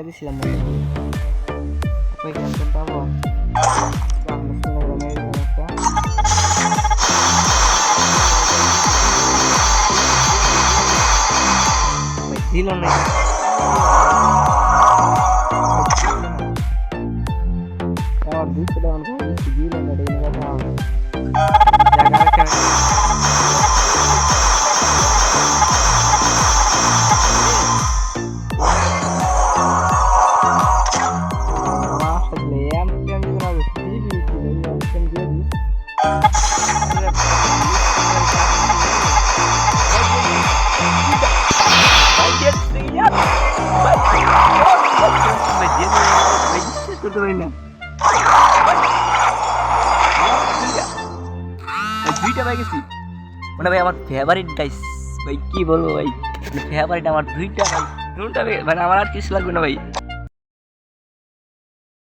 দিছিলাম ওই ক্যান্সেল পাবো দিল না আমার 200 টাকা দিল না এটা কথা জায়গা দুইটা ভাই গেছি মানে ভাই আমার ফেভারিট গাইস ভাই কি বলবো ভাই ফেভারিট আমার দুইটা ভাই দুটা মানে আমার আর কিছু লাগবে না ভাই।